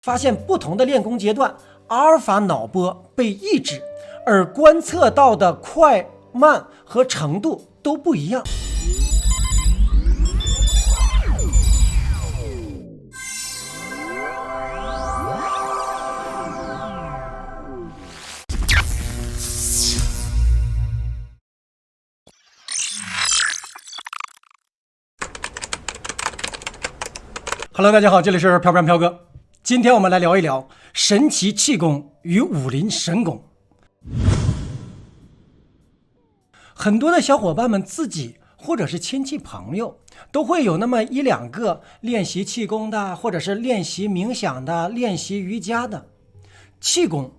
发现不同的练功阶段，阿尔法脑波被抑制，而观测到的快慢和程度都不一样。Hello， 大家好，这里是飘飘飘哥。今天我们来聊一聊神奇气功与武林神功。很多的小伙伴们自己或者是亲戚朋友都会有那么一两个练习气功的，或者是练习冥想的，练习瑜伽的。气功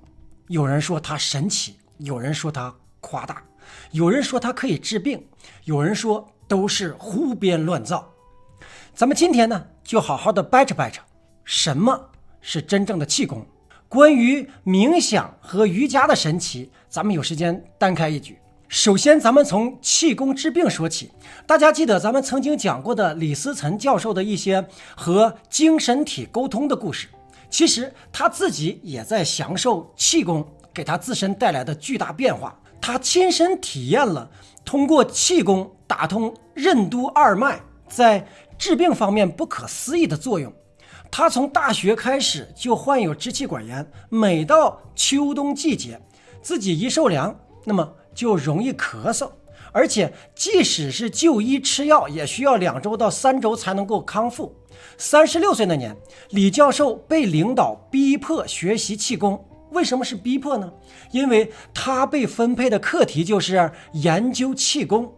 有人说它神奇，有人说它夸大，有人说它可以治病，有人说都是胡编乱造。咱们今天呢就好好的掰扯掰扯，什么是真正的气功？关于冥想和瑜伽的神奇，咱们有时间单开一局。首先咱们从气功治病说起。大家记得咱们曾经讲过的李思岑教授的一些和精神体沟通的故事，其实他自己也在享受气功给他自身带来的巨大变化。他亲身体验了通过气功打通任督二脉在治病方面不可思议的作用。他从大学开始就患有支气管炎，每到秋冬季节，自己一受凉，那么就容易咳嗽，而且即使是就医吃药，也需要2周到3周才能够康复。36岁那年，李教授被领导逼迫学习气功。为什么是逼迫呢？因为他被分配的课题就是研究气功。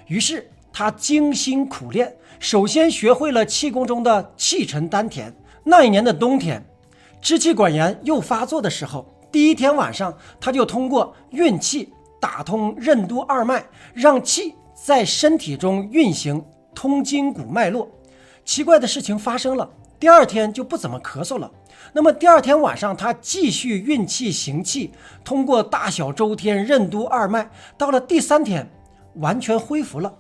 于是他精心苦练，首先学会了气功中的气沉丹田。那一年的冬天，支气管炎又发作的时候，第一天晚上他就通过运气打通任督二脉，让气在身体中运行，通筋骨脉络。奇怪的事情发生了，第二天就不怎么咳嗽了。那么第二天晚上他继续运气行气，通过大小周天任督二脉，到了第3天完全恢复了，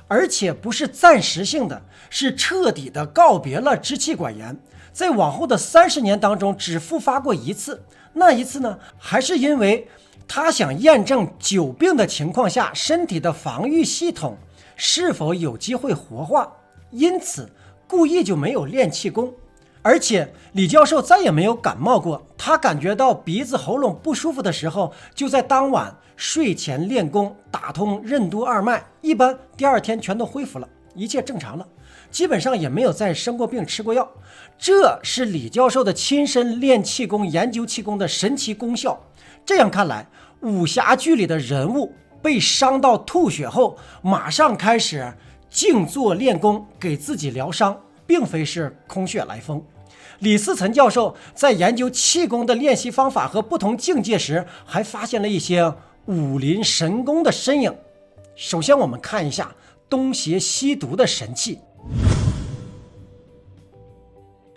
而且不是暂时性的，是彻底的告别了支气管炎。在往后的30年当中只复发过一次，那一次呢，还是因为他想验证久病的情况下身体的防御系统是否有机会活化，因此故意就没有练气功。而且李教授再也没有感冒过，他感觉到鼻子喉咙不舒服的时候，就在当晚睡前练功打通任督二脉，一般第2天全都恢复了，一切正常了，基本上也没有再生过病吃过药。这是李教授的亲身练气功研究气功的神奇功效。这样看来，武侠剧里的人物被伤到吐血后马上开始静坐练功给自己疗伤，并非是空穴来风。李思岑教授在研究气功的练习方法和不同境界时，还发现了一些武林神功的身影。首先我们看一下东邪西毒的神器。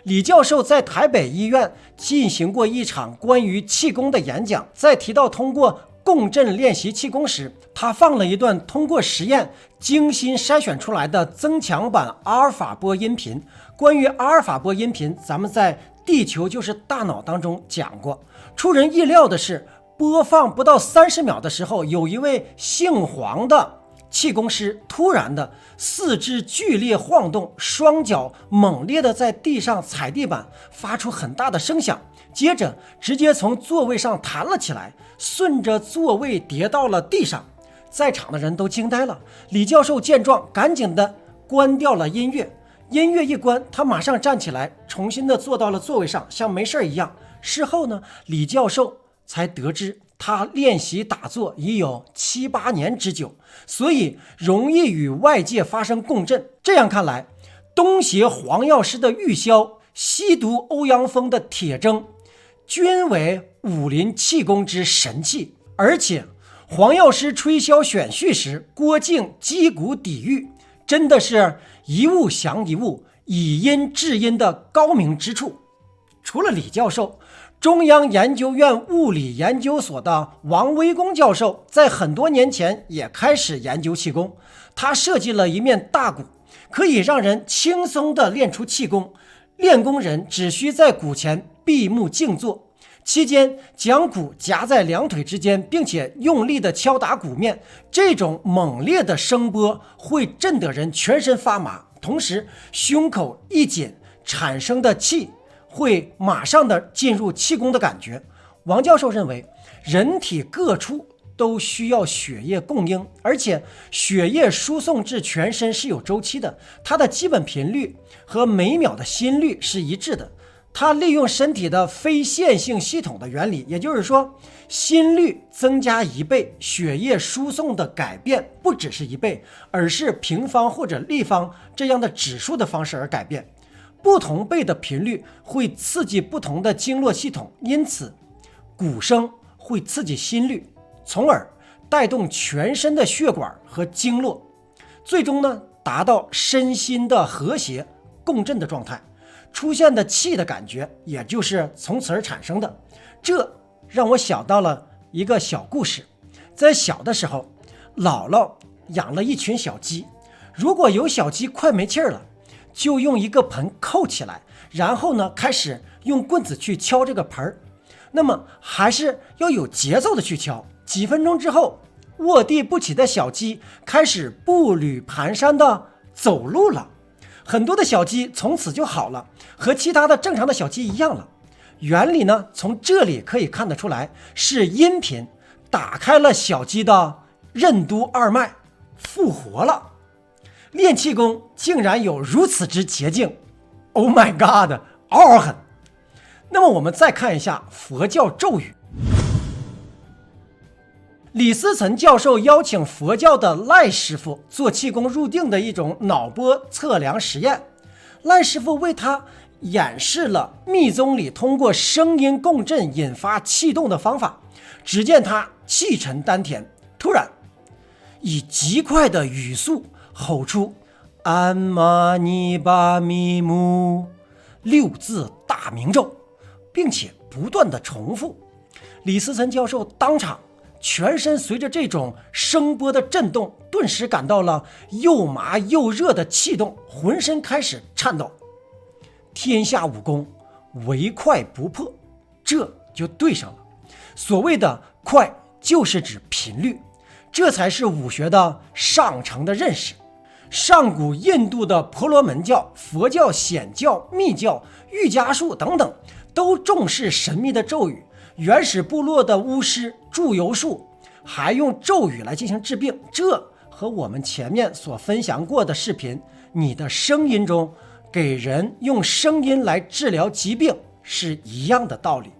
李教授在台北医院进行过一场关于气功的演讲，在提到通过共振练习气功时，他放了一段通过实验精心筛选出来的增强版阿尔法波音频。关于阿尔法波音频，咱们在地球就是大脑当中讲过。出人意料的是，播放不到30秒的时候，有一位姓黄的气功师突然的四肢剧烈晃动，双脚猛烈的在地上踩地板，发出很大的声响，接着直接从座位上弹了起来，顺着座位跌到了地上。在场的人都惊呆了。李教授见状赶紧的关掉了音乐，音乐一关，他马上站起来，重新的坐到了座位上，像没事一样。事后呢，李教授才得知他练习打坐已有7、8年之久，所以容易与外界发生共振。这样看来，东邪黄药师的玉箫，西毒欧阳锋的铁铮，均为武林气功之神器。而且黄药师吹箫选序时，郭靖击鼓抵御，真的是一物降一物，以阴制阴的高明之处。除了李教授，中央研究院物理研究所的王威功教授在很多年前也开始研究气功。他设计了一面大鼓，可以让人轻松地练出气功。练功人只需在鼓前闭目静坐，期间将鼓夹在两腿之间，并且用力地敲打鼓面，这种猛烈的声波会震得人全身发麻，同时胸口一紧，产生的气会马上的进入气功的感觉。王教授认为，人体各处都需要血液供应，而且血液输送至全身是有周期的，它的基本频率和每秒的心率是一致的。它利用身体的非线性系统的原理，也就是说，心率增加1倍，血液输送的改变不只是1倍，而是平方或者立方这样的指数的方式而改变。不同倍的频率会刺激不同的经络系统，因此鼓声会刺激心率，从而带动全身的血管和经络，最终呢达到身心的和谐共振的状态。出现的气的感觉也就是从此而产生的。这让我想到了一个小故事。在小的时候，姥姥养了一群小鸡，如果有小鸡快没气儿了，就用一个盆扣起来，然后呢开始用棍子去敲这个盆，那么还是要有节奏的去敲。几分钟之后，卧地不起的小鸡开始步履蹒跚的走路了，很多的小鸡从此就好了，和其他的正常的小鸡一样了。原理呢，从这里可以看得出来，是音频打开了小鸡的任督二脉，复活了。练气功竟然有如此之捷径 ，Oh my God， 嗷嗷狠！那么我们再看一下佛教咒语。李思岑教授邀请佛教的赖师傅做气功入定的一种脑波测量实验。赖师傅为他演示了密宗里通过声音共振引发气动的方法。只见他气沉丹田，突然以极快的语速吼出安玛尼巴咪姆6字大明咒，并且不断的重复。李思岑教授当场全身随着这种声波的震动，顿时感到了又麻又热的气动，浑身开始颤抖。天下武功唯快不破，这就对上了。所谓的快就是指频率，这才是武学的上乘的认识。上古印度的婆罗门教、佛教、显教、密教、瑜伽术等等都重视神秘的咒语。原始部落的巫师祝由术还用咒语来进行治病，这和我们前面所分享过的视频你的声音中给人用声音来治疗疾病是一样的道理。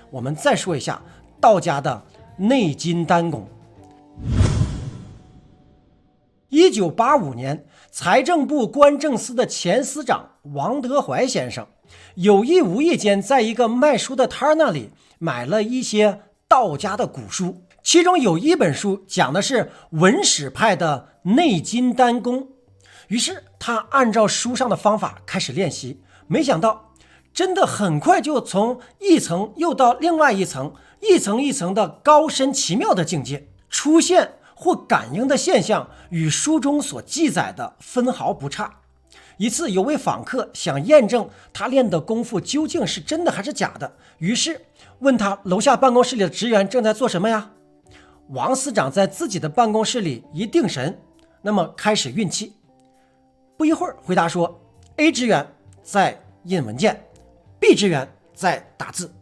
我们再说一下道家的内金丹功。1985年，财政部官政司的前司长王德怀先生有意无意间在一个卖书的摊那里买了一些道家的古书，其中有一本书讲的是文史派的内金丹功。于是他按照书上的方法开始练习，没想到真的很快就从一层又到另外一层，一层一层的高深奇妙的境界，出现或感应的现象与书中所记载的分毫不差。一次有位访客想验证他练的功夫究竟是真的还是假的，于是问他楼下办公室里的职员正在做什么呀？王司长在自己的办公室里一定神，那么开始运气。不一会儿回答说 A 职员在印文件， B 职员在打字。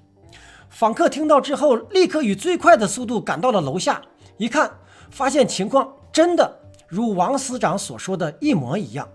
访客听到之后立刻以最快的速度赶到了楼下，一看发现情况真的如王司长所说的一模一样。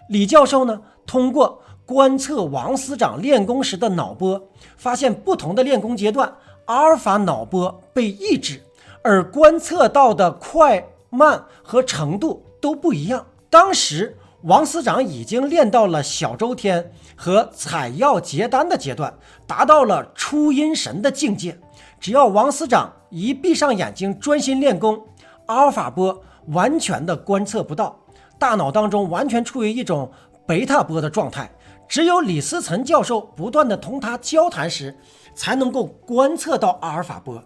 李教授呢，通过观测王司长练功时的脑波，发现不同的练功阶段阿尔法脑波被抑制，而观测到的快慢和程度都不一样。当时王司长已经练到了小周天和采药结丹的阶段，达到了出阴神的境界。只要王司长一闭上眼睛专心练功，阿尔法波完全的观测不到，大脑当中完全处于一种贝塔波的状态。只有李思岑教授不断的同他交谈时，才能够观测到阿尔法波。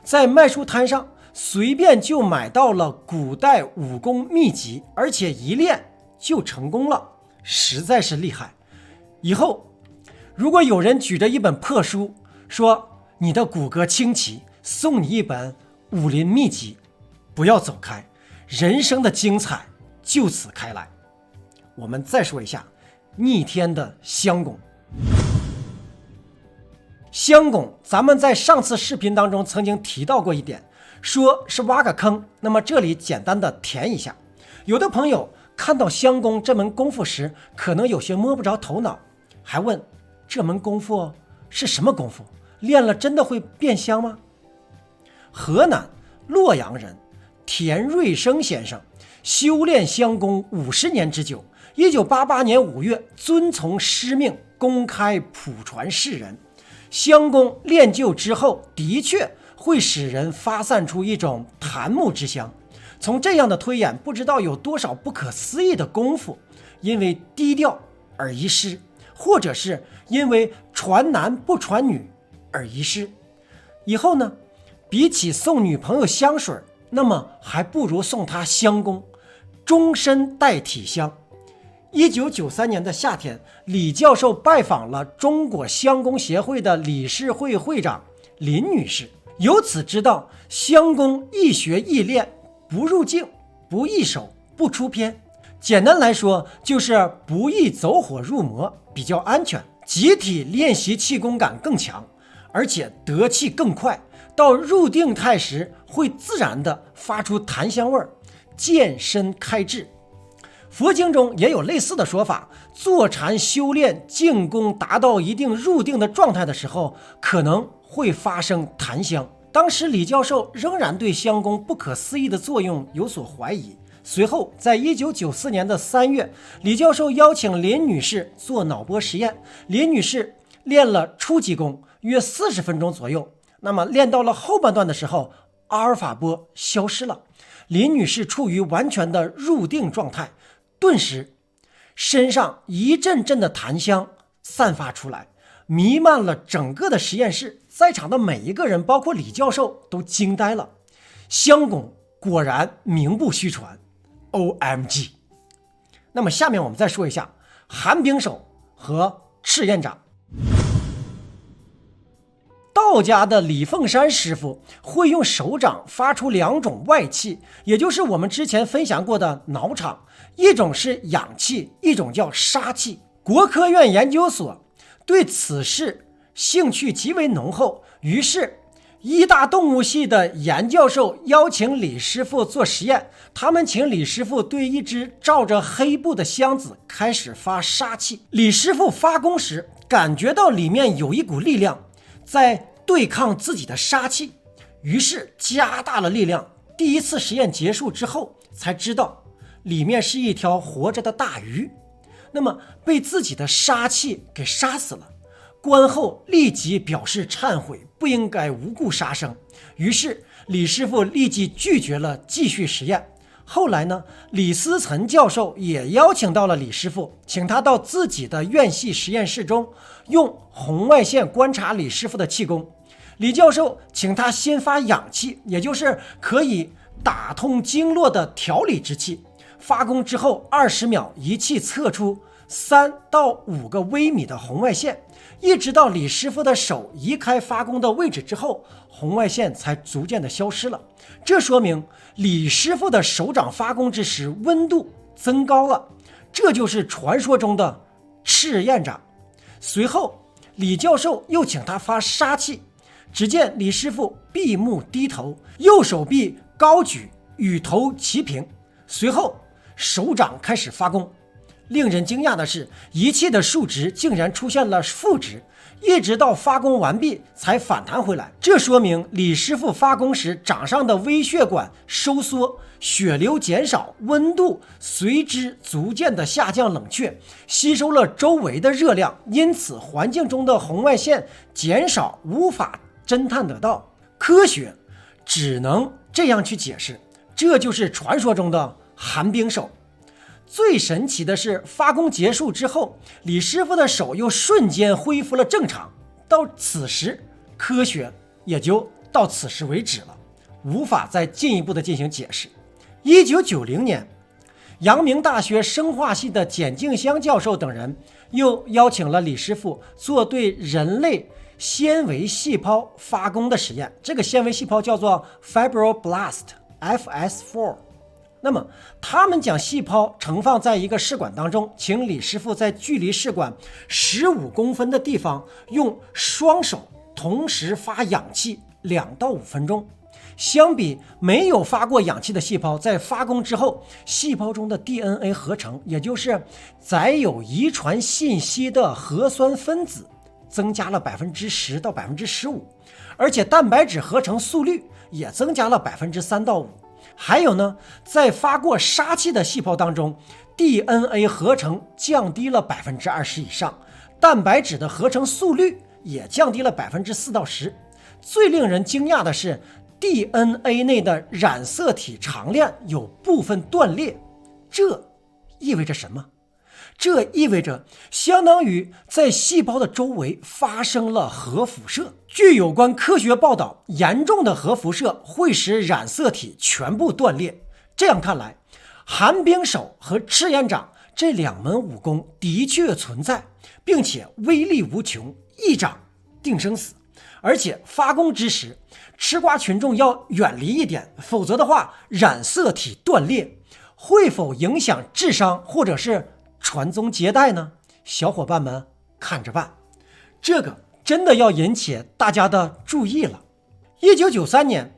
在卖书摊上随便就买到了古代武功秘籍，而且一练就成功了，实在是厉害。以后如果有人举着一本破书说你的骨骼清奇，送你一本武林秘籍，不要走开，人生的精彩就此开来。我们再说一下逆天的襄公。襄公，咱们在上次视频当中曾经提到过一点，说是挖个坑，那么这里简单的填一下。有的朋友看到襄公这门功夫时，可能有些摸不着头脑，还问这门功夫是什么功夫？练了真的会变香吗？河南洛阳人田瑞生先生修炼襄公50年之久，1988年5月遵从师命，公开普传世人。襄公练就之后，的确会使人发散出一种檀木之香。从这样的推演，不知道有多少不可思议的功夫，因为低调而遗失，或者是因为传男不传女而遗失。以后呢，比起送女朋友香水，那么还不如送她襄公，终身带体香。1993年的夏天，李教授拜访了中国襄公协会的理事会会长林女士，由此知道襄公易学易练，不入镜，不易手，不出片。简单来说，就是不易走火入魔，比较安全，集体练习气功感更强，而且得气更快，到入定态时会自然的发出檀香味儿，健身开智。佛经中也有类似的说法，坐禅修炼静功达到一定入定的状态的时候，可能会发生檀香。当时李教授仍然对襄公不可思议的作用有所怀疑。随后在1994年的3月，李教授邀请林女士做脑波实验，林女士练了初级功约40分钟左右，那么练到了后半段的时候，阿尔法波消失了，林女士处于完全的入定状态，顿时身上一阵阵的檀香散发出来，弥漫了整个的实验室，在场的每一个人包括李教授都惊呆了。襄公果然名不虚传， OMG。 那么下面我们再说一下寒冰手和赤焰掌。道家的李凤山师傅会用手掌发出2种外气，也就是我们之前分享过的脑场，一种是氧气，一种叫杀气。国科院研究所对此事兴趣极为浓厚，于是医大动物系的严教授邀请李师傅做实验，他们请李师傅对一只罩着黑布的箱子开始发杀气。李师傅发功时感觉到里面有一股力量在对抗自己的杀气，于是加大了力量。第一次实验结束之后，才知道里面是一条活着的大鱼，那么被自己的杀气给杀死了。观后立即表示忏悔，不应该无故杀生。于是李师傅立即拒绝了继续实验。后来呢，李思岑教授也邀请到了李师傅，请他到自己的院系实验室中，用红外线观察李师傅的气功。李教授请他先发氧气，也就是可以打通经络的调理之气。发功之后20秒，仪器测出3到5个微米的红外线，一直到李师傅的手移开发功的位置之后，红外线才逐渐的消失了。这说明李师傅的手掌发功之时温度增高了，这就是传说中的赤焰掌。随后李教授又请他发杀气，只见李师傅闭目低头，右手臂高举与头齐平，随后手掌开始发功。令人惊讶的是，仪器的数值竟然出现了负值，一直到发功完毕才反弹回来。这说明李师傅发功时掌上的微血管收缩，血流减少，温度随之逐渐的下降冷却，吸收了周围的热量，因此环境中的红外线减少，无法侦探得到。科学只能这样去解释，这就是传说中的寒冰手。最神奇的是，发功结束之后，李师傅的手又瞬间恢复了正常。到此时，科学也就到此时为止了，无法再进一步的进行解释。1990年，阳明大学生化系的简静香教授等人又邀请了李师傅做对人类纤维细胞发功的实验，这个纤维细胞叫做 fibroblast FS4。那么他们将细胞盛放在一个试管当中，请李师傅在距离试管15公分的地方用双手同时发氧气2到5分钟。相比没有发过氧气的细胞，在发功之后，细胞中的 DNA 合成，也就是载有遗传信息的核酸分子，增加了10%到15%，而且蛋白质合成速率也增加了3%到5%。还有呢，在发过杀气的细胞当中， DNA 合成降低了20%以上，蛋白质的合成速率也降低了4%到10%。最令人惊讶的是， DNA 内的染色体长链有部分断裂，这意味着什么？这意味着相当于在细胞的周围发生了核辐射。据有关科学报道，严重的核辐射会使染色体全部断裂。这样看来，寒冰手和赤焰掌这2门武功的确存在，并且威力无穷，一掌定生死。而且发功之时，吃瓜群众要远离一点，否则的话，染色体断裂会否影响智商或者是传宗接代呢？小伙伴们看着办，这个真的要引起大家的注意了。1993年，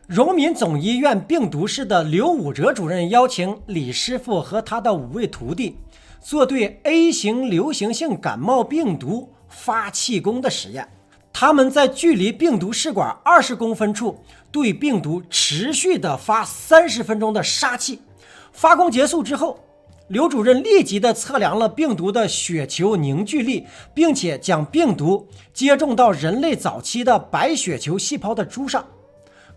荣民总医院病毒室的刘武哲主任邀请李师傅和他的5位徒弟做对 A 型流行性感冒病毒发气功的实验。他们在距离病毒试管20公分处对病毒持续的发30分钟的杀气。发功结束之后，刘主任立即的测量了病毒的血球凝聚力，并且将病毒接种到人类早期的白血球细胞的株上，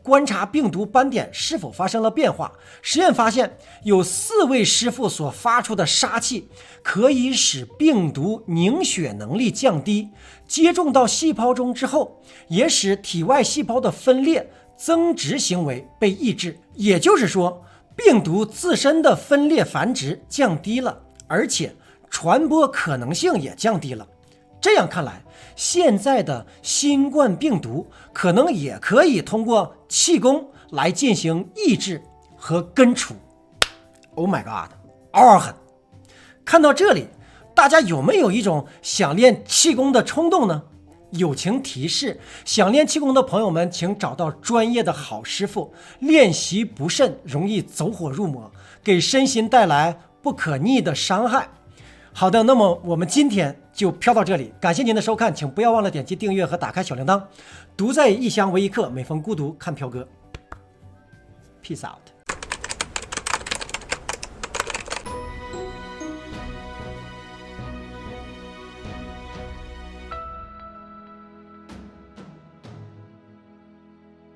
观察病毒斑点是否发生了变化。实验发现，有4位师傅所发出的杀气可以使病毒凝血能力降低，接种到细胞中之后，也使体外细胞的分裂增殖行为被抑制。也就是说，病毒自身的分裂繁殖降低了，而且传播可能性也降低了。这样看来，现在的新冠病毒可能也可以通过气功来进行抑制和根除。 Oh my god， 嗷嗷狠！看到这里，大家有没有一种想练气功的冲动呢？友情提示，想练气功的朋友们请找到专业的好师傅，练习不慎容易走火入魔，给身心带来不可逆的伤害。好的，那么我们今天就飘到这里，感谢您的收看，请不要忘了点击订阅和打开小铃铛。独在异乡为异客，每逢孤独看飘哥。 Peace out。